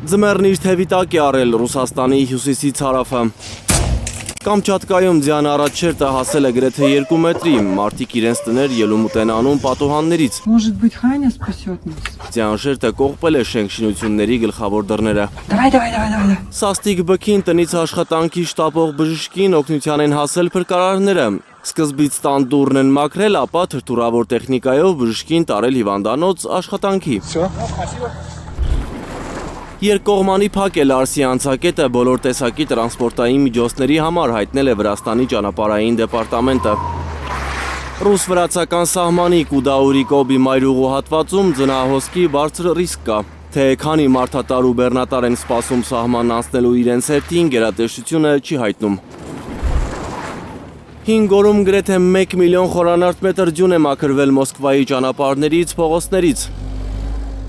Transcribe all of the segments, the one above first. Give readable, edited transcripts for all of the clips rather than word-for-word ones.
Ձմեռն իր թևի տակ է առել Ռուսաստանի հյուսիսից հարավը։ Կամչատկայում ձյան առաջերտը հասել է գրեթե 2 մետրի, մարդիկ իրենց տներ ելումուտ են անում պատուհաններից։ Может быть, Ханя спасет нас։ Ձյան շերտը կողպել է շենքշինությունների գլխավոր դռները։ Давай։ Սաստիկ բքին տնից աշխատանքի շտապող բժշկին օգնության են հասել փրկարարները։ Սկզբից տան դուռն են մաքրել, ապա թրթուրավոր տեխնիկայով բժշկին տարել հիվանդանոց աշխատանքի։ Երկկողմանի փակ է Լարսի անցակետը բոլոր տեսակի տրանսպորտային միջոցների համար հայտնել է Վրաստանի ճանապարհային դեպարտամենտը։ Ռուս-վրացական սահմանի Կուդաուրի-Կոբի մայրուղու հատվածում ձնահոսքի բարձր ռիսկ կա։ Թե քանի մարդատար ու բեռնատար են սպասում սահմանն անցնելու իրենց հերթին, գերատեսչությունը չի հայտնում։ 5 օրում գրեթե 1 միլիոն խորանարդ մետր ձյուն է մաքրվել Մոսկվայի ճանապարհներից, փողոցներից։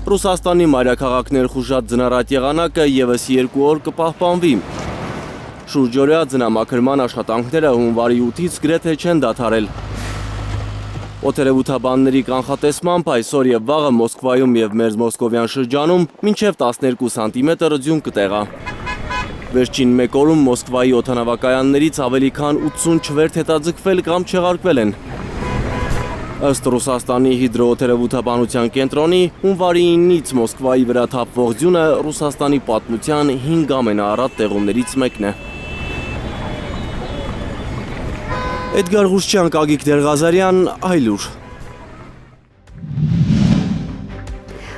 Ռուսաստանի մայրաքաղաքներ խուժած ձնառատ եղանակը ևս 2 օր կպահպանվի։ Շուրջօրյա ձնամաքրման աշխատանքները հունվարի 8-ից գրեթե չեն դադարել։ Օդերևութաբանների կանխատեսմամբ այսօր եւ վաղը Մոսկվայում եւ Մերձմոսկովյան շրջանում մինչեւ 12 սանտիմետր ձյուն կտեղա։ Վերջին 1 օրում Մոսկվայի օդանավակայաններից ավելի քան 80 չվերթ հետաձգվել կամ չեղարկվել են։ Ըստ Ռուսաստանի հիդրոօդերևութաբանության կենտրոնի, հունվարի 9-ից Մոսկվայի վրա թափվող ձյունը Ռուսաստանի պատմության 5 ամենաառատ տեղումներից մեկն է։ Էդգար Ղուշչյան, Գագիկ Դերղազարյան, Այլուր։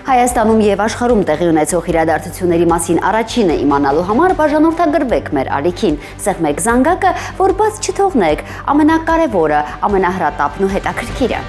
Հայաստանում եւ աշխարհում տեղի ունեցող իրադարձությունների մասին առաջինը իմանալու համար բաժանորդագրվեք մեր ալիքին, սեղմեք զանգակը, որ բաց չթողնեք ամենակարևորը, ամենահրատապն ու հետաքրքիրը։